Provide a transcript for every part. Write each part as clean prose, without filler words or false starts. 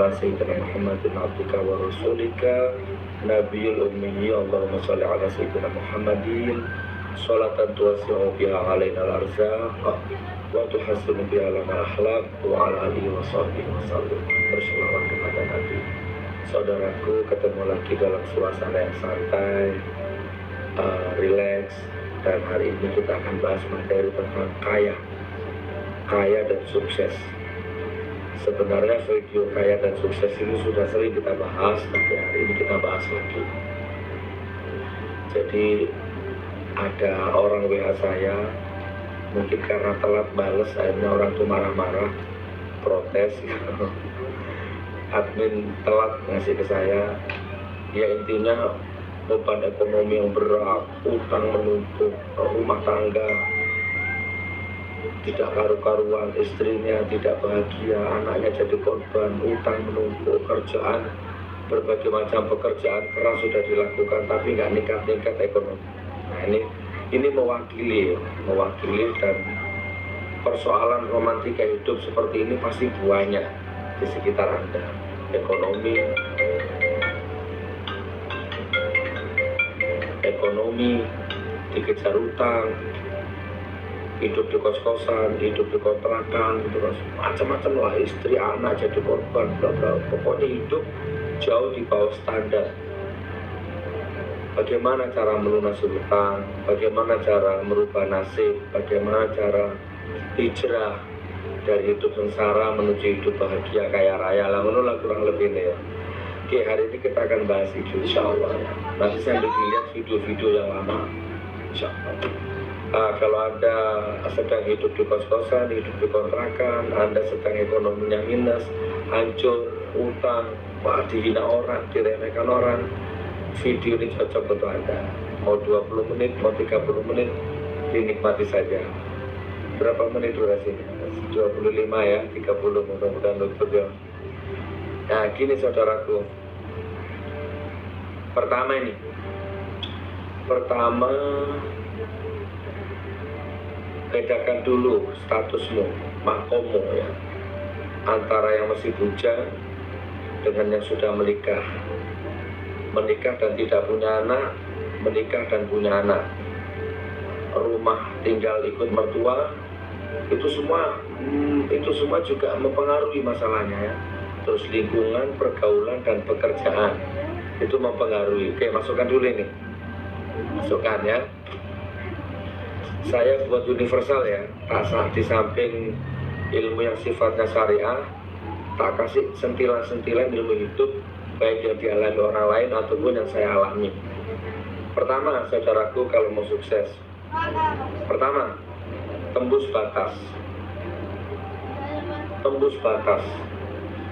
ala sayyidina Muhammadin abdika wa rasulika nabiyul ummi. Allahumma sholli ala sayyidina Muhammadin sholatan tuwasi'u biha alaina al-arzaq wa tuhassinu biha lana al-akhlaq wa ala alihi wa sahbihi wasallam. Berselawat kepada Nabi. Saudaraku, ketemu lagi dalam suasana yang santai, relax, dan hari ini kita akan bahas materi tentang kaya dan sukses. Sebenarnya video kaya dan sukses ini sudah sering kita bahas, tapi hari ini kita bahas lagi. Jadi ada orang WA saya, mungkin karena telat bales, akhirnya orang tuh marah-marah, protes. Admin telat ngasih ke saya, ya intinya beban ekonomi yang berat, utang menumpuk, rumah tangga tidak karu-karuan, istrinya tidak bahagia, anaknya jadi korban, utang menumpuk, kerjaan, berbagai macam pekerjaan keras sudah dilakukan tapi nggak ningkat ekonomi. Nah ini mewakili dan persoalan romantika hidup seperti ini pasti banyak di sekitar Anda. Ekonomi dikejar utang, hidup di kos-kosan, hidup di kontrakan, terus macam-macam lah, istri anak jadi korban, bla bla. Pokoknya hidup jauh di bawah standar. Bagaimana cara melunasi hutang, bagaimana cara merubah nasib, bagaimana cara hijrah dari hidup sengsara menuju hidup bahagia kaya raya lah, menurut kurang lebih ini ya. Oke, hari ini kita akan bahas itu insya Allah ya. Nanti saya lihat video-video yang lama insya Allah. Kalau Anda sedang hidup di kos-kosan, hidup di kontrakan, Anda sedang ekonominya minus, hancur, utang, dihina orang, diremehkan orang, video ini cocok untuk Anda. Mau 20 menit, mau 30 menit, dinikmati saja. Berapa menit durasinya? 25 ya, 30 mudah-mudahan lutut ya. Nah gini saudaraku, pertama bedakan dulu statusmu, makommu ya, antara yang masih bujang dengan yang sudah menikah dan tidak punya anak, menikah dan punya anak, rumah tinggal ikut mertua, itu semua juga mempengaruhi masalahnya ya. Terus lingkungan, pergaulan, dan pekerjaan itu mempengaruhi. Oke, masukkan dulu ini, masukkan ya. Saya buat universal ya, tak di samping ilmu yang sifatnya syariah, tak kasih sentilan-sentilan ilmu hidup baik yang dialami orang lain ataupun yang saya alami. Pertama, saudaraku, kalau mau sukses, pertama, tembus batas.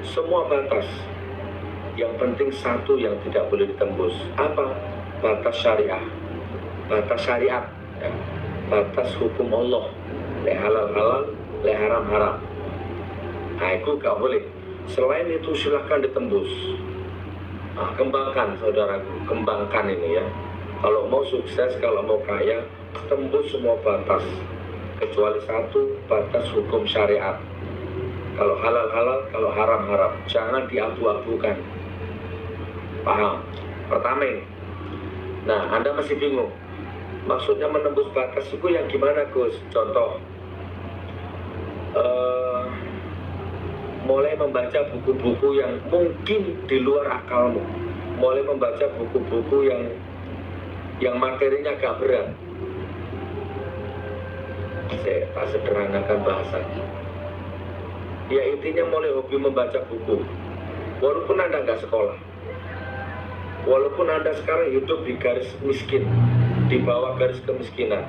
Semua batas. Yang penting satu yang tidak boleh ditembus. Apa? Batas syariah. Batas syariat ya. Batas hukum Allah. Le halal halal, le haram haram. Nah itu gak boleh. Selain itu silahkan ditembus. Kembangkan saudaraku, kembangkan ini ya. Kalau mau sukses, kalau mau kaya, tembus semua batas. Kecuali satu, batas hukum syariat. Kalau halal halal, kalau haram haram, jangan diabu-abukan. Paham? Pertama ini. Nah, Anda masih bingung. Maksudnya menembus batas itu yang gimana, Gus? Contoh, mulai membaca buku-buku yang mungkin di luar akalmu. Mulai membaca buku-buku yang materinya agak berat. Saya tak sederhanakan bahasanya. Ya intinya mulai hobi membaca buku. Walaupun Anda nggak sekolah, walaupun Anda sekarang hidup di garis miskin, di bawah garis kemiskinan,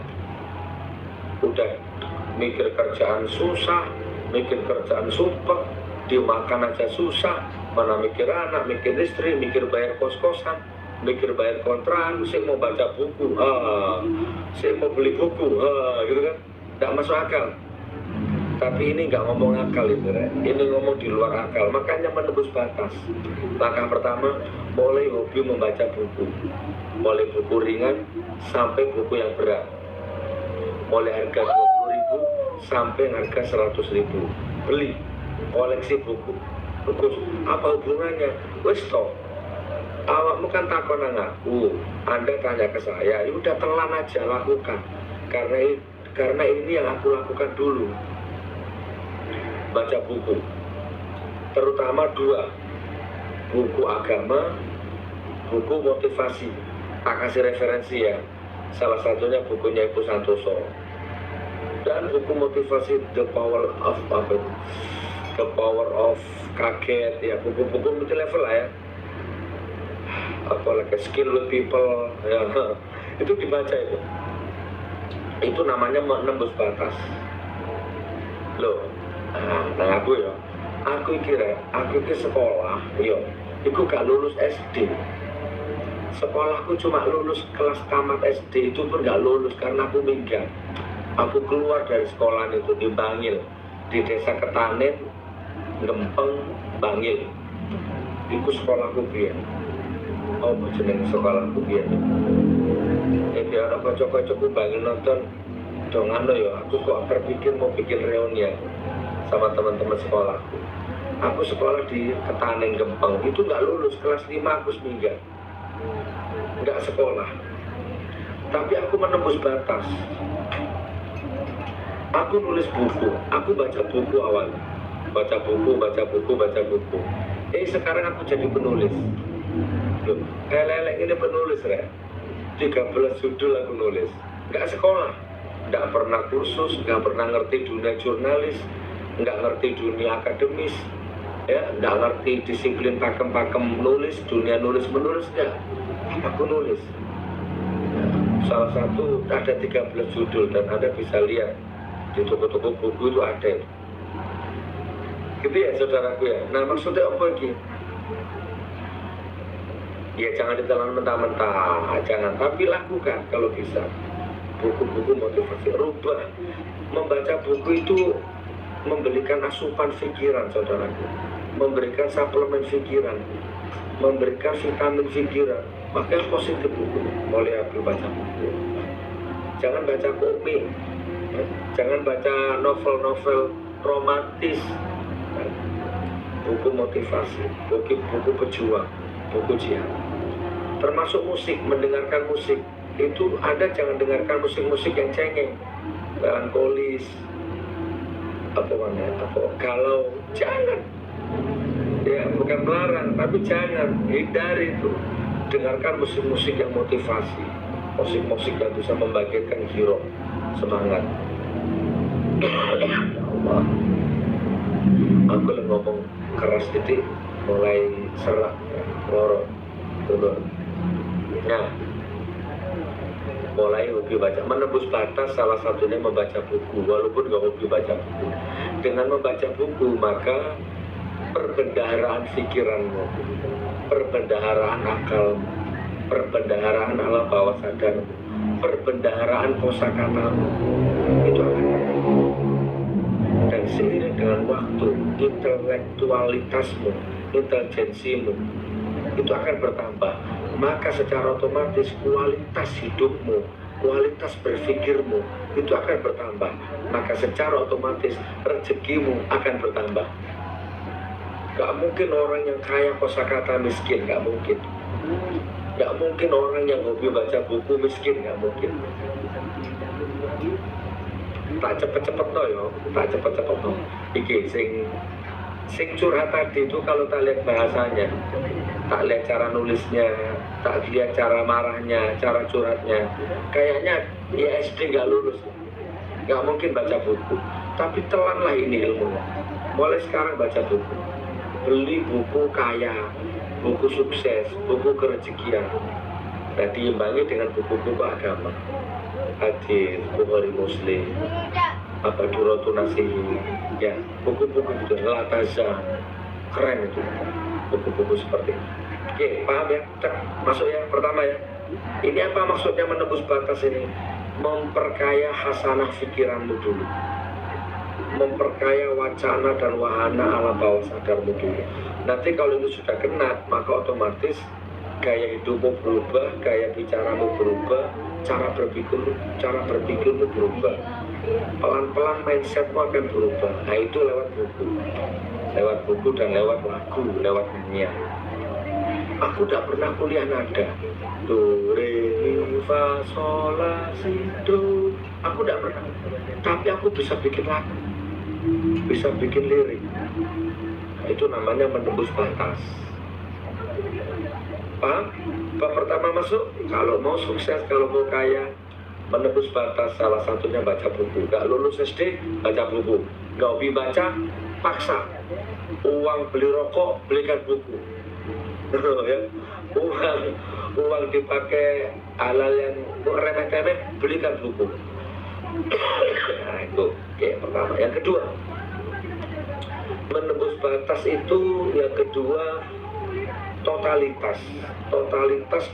udah mikir kerjaan susah, mikir kerjaan sumpah, dimakan aja susah, mana mikir anak, mikir istri, mikir bayar kos-kosan, mikir bayar kontrakan, saya mau baca buku, saya mau beli buku, gitu kan, nggak masuk akal. Tapi ini nggak ngomong akal ini ngomong di luar akal. Makanya menembus batas. Langkah pertama, mulai hobi membaca buku. Mulai buku ringan sampai buku yang berat. Mulai harga 20.000 sampai harga 100.000. Beli, koleksi buku. Gus, apa hubungannya? Wes toh, awakmu kan takon nang aku, Anda tanya ke saya, ya udah telan aja lakukan. Karena ini yang aku lakukan dulu. Baca buku, terutama 2, buku agama, buku motivasi. Tak kasih referensi ya, salah satunya bukunya Ibu Santoso, dan buku motivasi The Power of Kaget, ya buku-buku multi level lah ya, apalagi Skill with People ya, itu dibaca itu namanya menembus batas loh. Nah aku kira sekolah aku gak lulus SD. Sekolahku cuma lulus kelas tamat SD, itu pun gak lulus karena aku minggat. Aku keluar dari sekolah itu di Bangil, di desa Ketanen, Gempeng, Bangil. Itu sekolahku biyen. Oh, jeneng sekolahku biyen. Jadi ana kocok-kocokku Bangil nonton dongan ya, aku kok terpikir mau bikin reuni sama teman-teman sekolahku. Aku sekolah di Ketanen Gempeng, itu nggak lulus, kelas 5 aku minggat. Nggak sekolah, tapi aku menembus batas. Aku nulis buku, aku baca buku awal, baca buku. Sekarang aku jadi penulis. Loh, lelek ini penulis ya. 13 judul aku nulis. Nggak sekolah, nggak pernah kursus, nggak pernah ngerti dunia jurnalis, nggak ngerti dunia akademis, ya, nggak ngerti disiplin pakem-pakem nulis, dunia nulis-menulis, nggak. Aku nulis. Salah satu ada 13 judul dan Anda bisa lihat di toko-toko buku itu ada. Gitu ya saudaraku ya. Nah maksudnya apa ini? Ya jangan ditelan mentah-mentah, jangan, tapi lakukan kalau bisa. Buku-buku motivasi, rubah. Membaca buku itu memberikan asupan pikiran saudaraku, memberikan suplemen pikiran, memberikan vitamin pikiran. Makanya positif buku, mulai aku baca buku. Jangan baca komik, jangan baca novel-novel romantis, buku motivasi, buku pejuang, buku jihad. Termasuk musik, mendengarkan musik. Itu Anda jangan dengarkan musik-musik yang cengeng, melankolis, galau, jangan. Ya bukan melarang, tapi jangan, hindari itu. Dengarkan musik-musik yang motivasi, musik-musik yang bisa membangkitkan jiwa, semangat. Ya Allah, aku lagi ngomong keras titik, mulai serak, lorong, turun. Nah, mulai hobi baca, menembus batas salah satunya membaca buku, walaupun gak hobi baca buku. Dengan membaca buku maka perbendaharaan pikiranmu, perbendaharaan akalmu, perbendaharaan alam bawah sadarmu, perbendaharaan kosakatamu itu akan bertambah. Dan seiring dengan waktu, intelektualitasmu, intelijensimu itu akan bertambah. Maka secara otomatis kualitas hidupmu, kualitas berpikirmu itu akan bertambah. Maka secara otomatis rezekimu akan bertambah. Gak mungkin orang yang kaya kosakata miskin, gak mungkin. Gak mungkin orang yang hobi baca buku miskin, gak mungkin. Tak cepet-cepet no yo, tak cepet-cepet no. Iki sing curhat tadi itu kalau tak lihat bahasanya, tak lihat cara nulisnya, tak lihat cara marahnya, cara curhatnya, kayaknya ya SD gak lulus, gak mungkin baca buku. Tapi telanlah ini ilmunya. Mulai sekarang baca buku, beli buku kaya, buku sukses, buku kerezekian. Nah diimbangi dengan buku-buku agama, hadis, Bukhari, Muslim, Durratun Nasihi, ya buku-buku itu, Lataza, keren itu, buku-buku seperti itu. Oke, paham ya? Masuk ya, pertama ya. Ini apa maksudnya menembus batas ini? Memperkaya hasanah pikiranmu dulu, memperkaya wacana dan wahana alam bawah sadarmu dulu. Nanti kalau itu sudah kena, maka otomatis gaya hidupmu berubah, gaya bicaramu berubah, cara berpikirmu berubah. Pelan-pelan mindsetmu akan berubah. Nah itu lewat buku. lewat buku dan lewat lagu, lewat nyanyian. Aku tidak pernah kuliah nada. Do, re, mi, fa, sol, la, si, do. Aku tidak pernah. Tapi aku bisa bikin lagu, bisa bikin lirik. Nah, itu namanya menembus batas. Paham? Bab pertama masuk, kalau mau sukses, kalau mau kaya, menembus batas salah satunya baca buku. Gak lulus SD, baca buku. Gak hobi baca, paksa. Uang beli rokok, belikan buku. Ya. Uang dipakai halal yang remeh-temeh, belikan buku. Nah itu yang pertama. Yang kedua, menembus batas itu yang kedua totalitas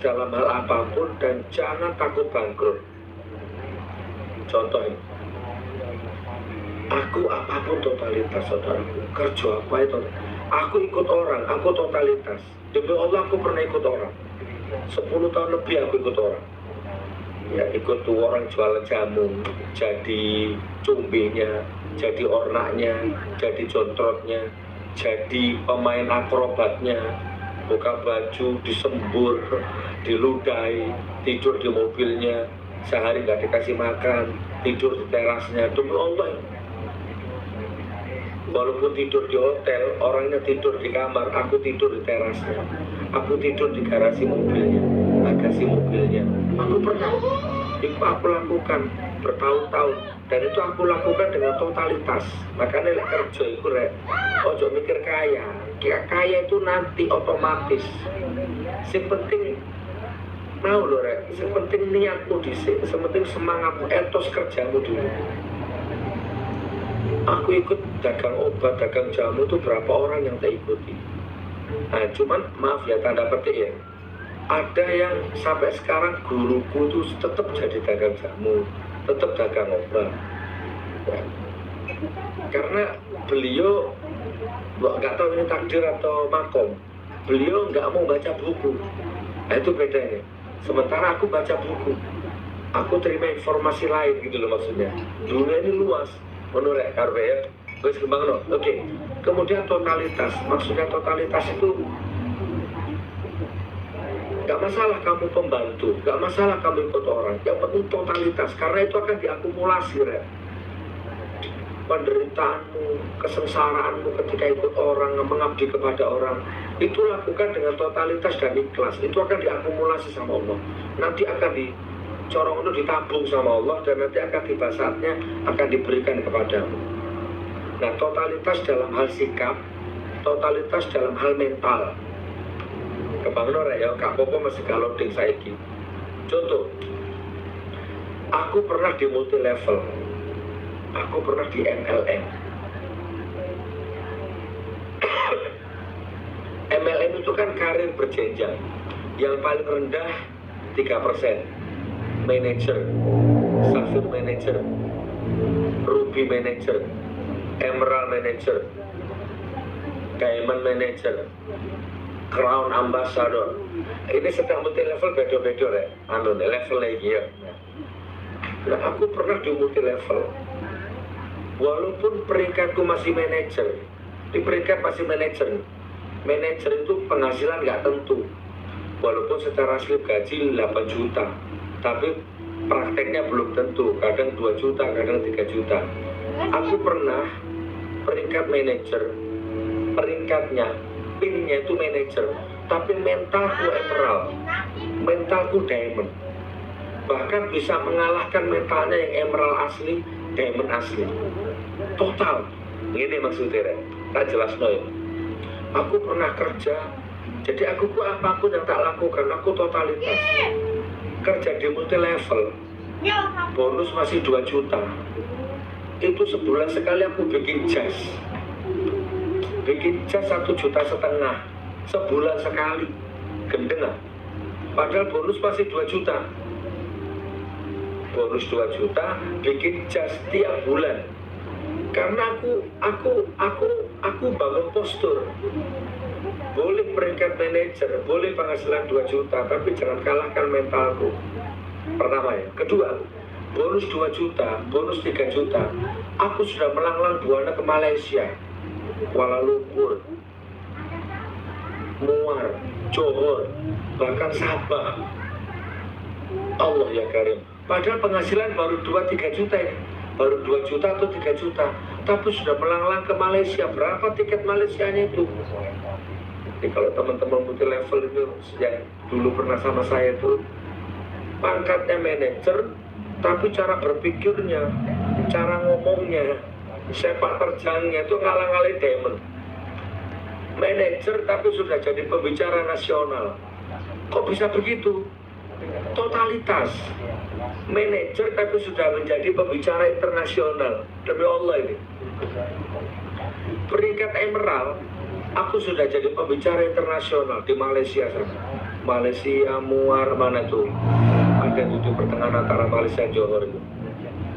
dalam hal apapun, dan jangan takut bangkrut. Contohnya, aku apapun totalitas, saudaraku. Kerja apa itu, aku ikut orang, aku totalitas. Demi Allah aku pernah ikut orang 10 tahun lebih, aku ikut orang. Ya, ikut tuh orang jualan jamu, jadi cumbinya, jadi ornaknya, jadi controtnya, jadi pemain akrobatnya, buka baju, disembur, diludahi, tidur di mobilnya, sehari nggak dikasih makan, tidur di terasnya. Demi Allah, walaupun tidur di hotel, orangnya tidur di kamar, aku tidur di terasnya, aku tidur di garasi mobilnya, bagasi mobilnya. Aku pernah, itu aku lakukan bertahun-tahun, dan itu aku lakukan dengan totalitas. Makanya lek kerja itu rek, ojo mikir kaya. Kaya itu nanti otomatis. Yang penting mau loh rek, yang penting niatmu disik, yang penting semangatmu, etos kerjamu dulu. Aku ikut dagang obat, dagang jamu itu berapa orang yang tak ikuti. Nah, cuman maaf ya, tanda petik ya, ada yang sampai sekarang guruku itu tetap jadi dagang jamu, tetap dagang obat ya. Karena beliau nggak tahu ini takdir atau makom, beliau nggak mau baca buku. Nah itu bedanya. Sementara aku baca buku, aku terima informasi lain gitu loh, maksudnya dunia ini luas menurut karbe ya. Wes kembang no. Oke. Kemudian totalitas, maksudnya totalitas itu gak masalah kamu pembantu, gak masalah kamu ikut orang, yang penting totalitas, karena itu akan diakumulasi ya. Penderitaanmu, kesengsaraanmu ketika ikut orang, mengabdi kepada orang, itu lakukan dengan totalitas dan ikhlas. Itu akan diakumulasi sama Allah. Nanti akan dicorong itu, ditabung sama Allah, dan nanti akan tiba saatnya akan diberikan kepadamu. Nah, totalitas dalam hal sikap, totalitas dalam hal mental. Kebang Nora ya, Kak Popo masih galoding saiki. Contoh, aku pernah di multi level, aku pernah di MLM. MLM itu kan karir berjenjang. Yang paling rendah 3%, manager, Safir manager, Ruby manager, Emerald manager, Diamond manager, Crown ambassador. Ini setiap multi level beda-beda ya, level lagi ya. Nah, aku pernah di multi level, walaupun peringkatku masih manager, di peringkat masih manager. Manager itu penghasilan nggak tentu, walaupun secara slip gaji 8 juta, tapi prakteknya belum tentu, kadang 2 juta, kadang 3 juta. Aku pernah peringkat manajer, peringkatnya, pinnya itu manajer, tapi mentalku emerald, mentalku diamond. Bahkan bisa mengalahkan mentalnya yang emerald asli, diamond asli. Total. Ini maksudnya, tak jelas no. Aku pernah kerja, jadi aku apapun yang tak lakukan, aku totalitas. Kerja di multi level, bonus masih 2 juta. Itu sebulan sekali aku bikin jas 1,5 juta sebulan sekali, gendeng lah. Padahal bonus masih 2 juta, bonus 2 juta, bikin jas tiap bulan. Karena aku bangun postur. Boleh peringkat manajer, boleh penghasilan 2 juta, tapi jangan kalahkan mentalku. Pertama ya. Kedua, bonus 2 juta, bonus 3 juta. Aku sudah melanglang buana ke Malaysia. Kuala Lumpur, Muar, Johor, bahkan Sabah. Allah ya Karim. Padahal penghasilan baru 2-3 juta ya. Baru 2 juta atau 3 juta. Tapi sudah melanglang ke Malaysia. Berapa tiket Malaysianya itu? Jadi kalau teman-teman multi level itu yang dulu pernah sama saya itu, pangkatnya manajer, tapi cara berpikirnya, cara ngomongnya, sepak terjangnya itu ngalang-ngalin demon. Manajer tapi sudah jadi pembicara nasional. Kok bisa begitu? Totalitas. Manajer tapi sudah menjadi pembicara internasional. Demi Allah ini. Peringkat emerald, aku sudah jadi pembicara internasional di Malaysia sana. Malaysia, Muar, mana tuh? Ada di pertengahan antara Malaysia dan Johor itu.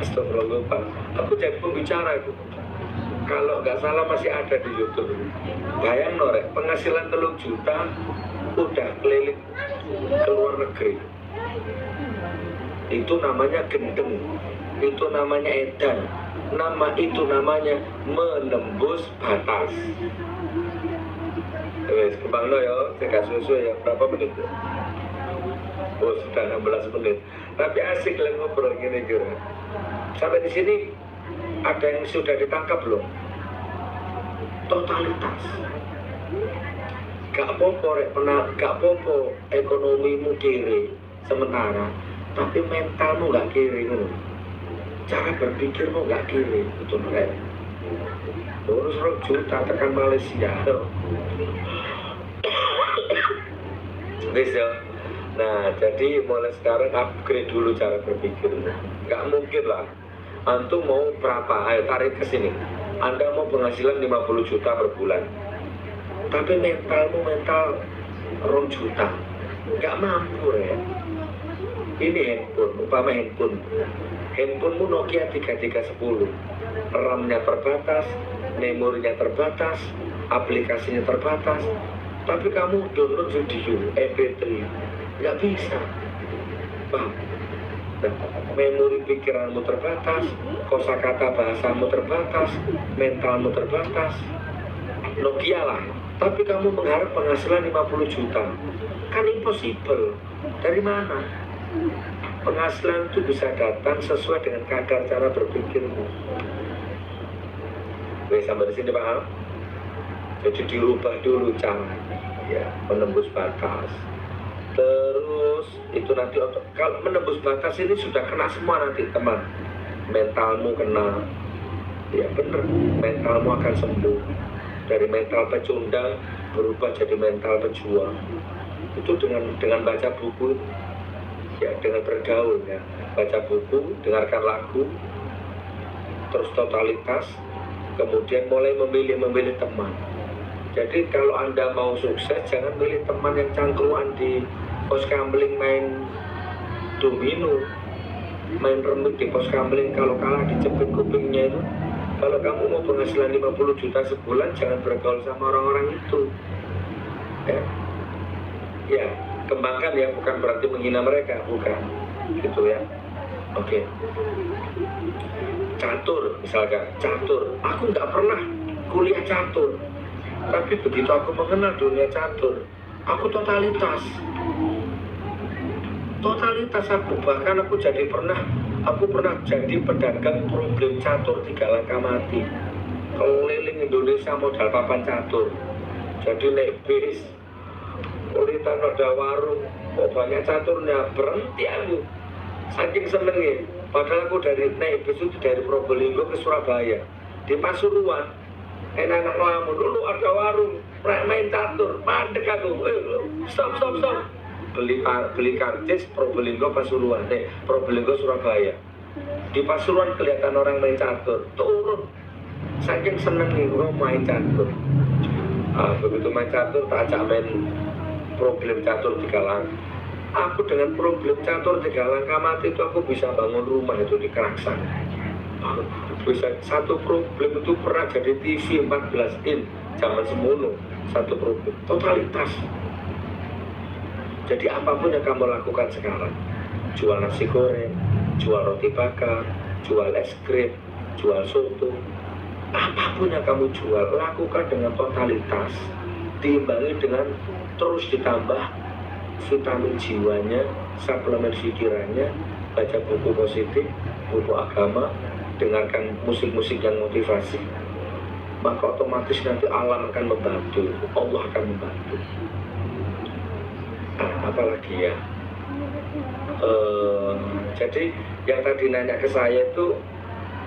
Astagfirullah Pak. Aku jadi pembicara itu. Kalau nggak salah masih ada di YouTube. Bayang norek, penghasilan 3 juta udah keliling ke luar negeri. Itu namanya gendeng, itu namanya edan, itu namanya menembus batas. Wes kembang lo ya, saya susu ya, berapa menit? Oh sudah 16 menit. Tapi asik lah ngobrol gini kira. Sampai di sini ada yang sudah ditangkap belum? Totalitas. Gak apa-apa ekonomimu kiri sementara, tapi mentalmu gak kiri, cara berpikirmu gak kiri, betul kan? Terus 2 juta tekan Malaysia. Bisa. Nah, jadi mulai sekarang upgrade dulu cara berpikir. Gak mungkin lah. Antum mau berapa? Ayo tarik ke sini. Anda mau penghasilan 50 juta per bulan. Tapi mental 2 juta. Gak mampu ya. Ini handphone, umpama handphonemu Nokia 3310, RAM-nya terbatas, memorinya terbatas, aplikasinya terbatas, tapi kamu download video MP3 nggak bisa. Nah, memori pikiranmu terbatas, kosakata bahasamu terbatas, mentalmu terbatas. Nokia lah, tapi kamu mengharap penghasilan 50 juta, kan impossible. Dari mana? Penghasilan itu bisa datang sesuai dengan kadar cara berpikirmu. Oke, sampai di sini paham? Jadi dirubah dulu cara, ya, menembus batas. Terus itu nanti kalau menembus batas ini sudah kena semua nanti teman. Mentalmu kena, ya bener, mentalmu akan sembuh. Dari mental pecundang berubah jadi mental pejuang. Itu dengan baca buku, ya dengan bergaul ya, baca buku, dengarkan lagu, terus totalitas, kemudian mulai memilih teman. Jadi kalau Anda mau sukses, jangan pilih teman yang cangkruan di pos kamling main domino, main remut di pos kamling, kalau kalah dicepit kupingnya itu. Kalau kamu mau penghasilan 50 juta sebulan, jangan bergaul sama orang-orang itu. Ya, kembangkan ya, bukan berarti menghina mereka, bukan. Gitu ya. Oke. Catur, misalkan, catur. Aku nggak pernah kuliah catur. Tapi begitu aku mengenal dunia catur, aku totalitas aku. Bahkan aku pernah jadi pedagang problem catur 3 langkah mati, keliling Indonesia modal papan catur. Jadi naik bis, kulitan ada warung, kok banyak caturnya, berhenti aku saking senengnya. Padahal aku dari naik bis itu dari Probolinggo ke Surabaya, di Pasuruan enak-enak ngelamun, dulu ada warung main catur, mandek aku, stop beli karcis Probolinggo Pasuruan, Probolinggo Surabaya. Di Pasuruan kelihatan orang main catur, turun saking senengnya gue main catur. Begitu main catur tak ajak main problem catur 3 langkah. Aku dengan problem catur 3 langkah mati itu aku bisa bangun rumah itu di Keraksaan. Bisa satu problem itu pernah jadi TV 14 in zaman semono, satu problem. Totalitas. Jadi apapun yang kamu lakukan sekarang, jual nasi goreng, jual roti bakar, jual es krim, jual soto, apapun yang kamu jual, lakukan dengan totalitas, diimbangi dengan terus ditambah vitamin jiwanya, suplemen pikirannya, baca buku positif, buku agama, dengarkan musik-musik yang motivasi, maka otomatis nanti alam akan membantu, Allah akan membantu. Nah, apalagi ya, jadi yang tadi nanya ke saya itu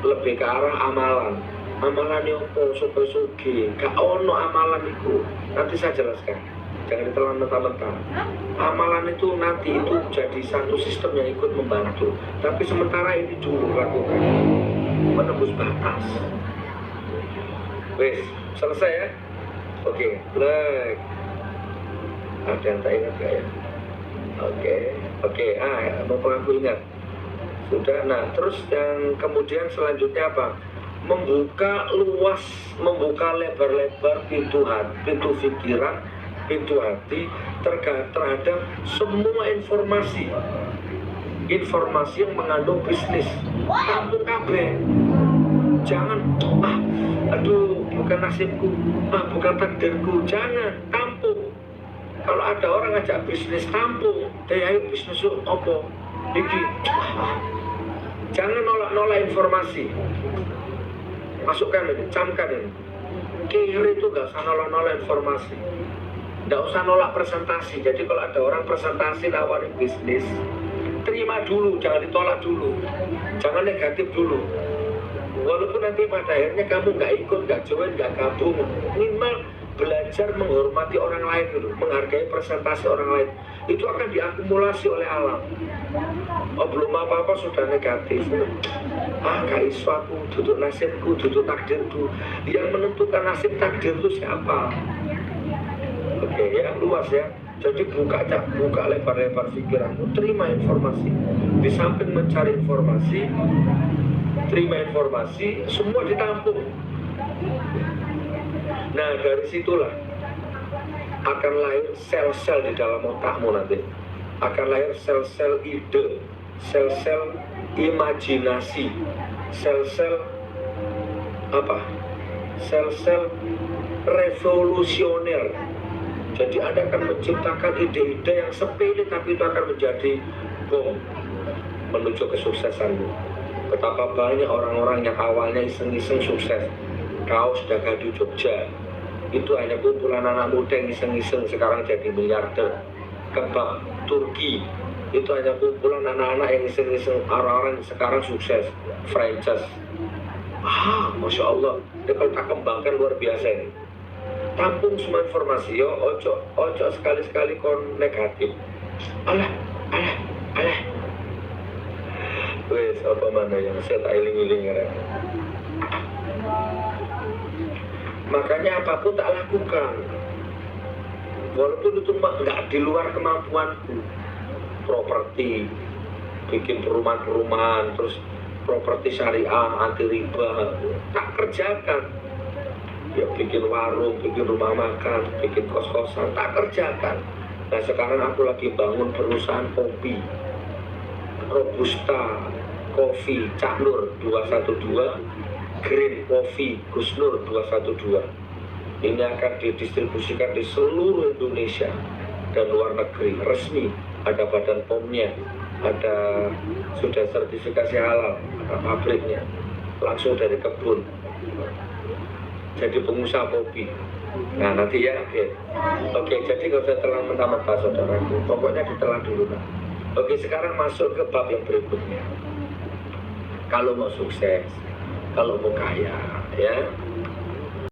lebih ke arah amalan. Amalan yang suge, gak ono amalan itu. Nanti saya jelaskan, jangan ditelan mentah-mentah. Amalan itu nanti itu jadi satu sistem yang ikut membantu. Tapi sementara ini dulu lakukan, menembus batas. Wes, selesai ya? Oke, like. Ada yang tak ingat gak ya? Oke. Mumpung aku ingat. Sudah, nah terus yang kemudian selanjutnya apa? Membuka luas, membuka lebar-lebar pintu hati, pintu pikiran, pintu hati terhadap semua informasi yang mengandung bisnis. Tampung kabeh. Jangan, aduh bukan nasibku, bukan takdirku, jangan, tampung. Kalau ada orang ngajak bisnis, tampung. Ayo bisnis apa? Iki, jangan nolak informasi. Masukkan ini, camkan ini. Kiri itu gak usah nolak informasi, gak usah nolak presentasi. Jadi kalau ada orang presentasi nawarin bisnis, terima dulu, jangan ditolak dulu, jangan negatif dulu. Walaupun nanti pada akhirnya kamu gak ikut, gak join, gak gabung, minimal belajar menghormati orang lain dulu, menghargai presentasi orang lain. Itu akan diakumulasi oleh alam. Belum apa-apa sudah negatif. Gak iso aku, duduk nasibku, duduk takdirku. Yang menentukan nasib takdir itu siapa? Oke ya, luas ya. Jadi buka lebar-lebar pikiranmu, terima informasi. Di samping mencari informasi, terima informasi, semua ditampung. Nah dari situlah akan lahir sel-sel di dalam otakmu nanti. Akan lahir sel-sel ide, sel-sel imajinasi, sel-sel apa? Sel-sel revolusioner. Jadi Anda akan menciptakan ide-ide yang sepele tapi itu akan menjadi bom menuju kesuksesanmu. Betapa banyak orang-orang yang awalnya iseng-iseng sukses. Kaos Dagadu Jogja itu hanya kumpulan anak muda yang iseng-iseng sekarang jadi miliarder. Kebab Turki itu hanya kumpulan anak-anak yang iseng-iseng, orang-orang sekarang sukses. Franchise, Masya Allah, dia kalau tak kembangkan luar biasa ini. Tampung semua informasi, yo ojo sekali-sekali kon negatif. Alah. Wes apa mana yang saya tak iling-iling ya. Makanya apapun tak lakukan, walaupun itu nggak di luar kemampuanku. Properti, bikin perumahan-perumahan, terus properti syariah, anti riba, tak kerjakan. Ya bikin warung, bikin rumah makan, bikin kos-kosan, tak kerjakan. Nah sekarang aku lagi bangun perusahaan kopi, Robusta Coffee Cak Nur 212, Green Coffee Gus Nur 212. Ini akan didistribusikan di seluruh Indonesia dan luar negeri. Resmi, ada badan POM-nya, ada sudah sertifikasi halal, ada pabriknya, langsung dari kebun. Jadi pengusaha kopi. Nah nanti ya, oke, jadi kalau saya telan mentah-mentah saudaraku, pokoknya ditelan dulu. Oke, sekarang masuk ke bab yang berikutnya. Kalau mau sukses, kalau mau kaya, ya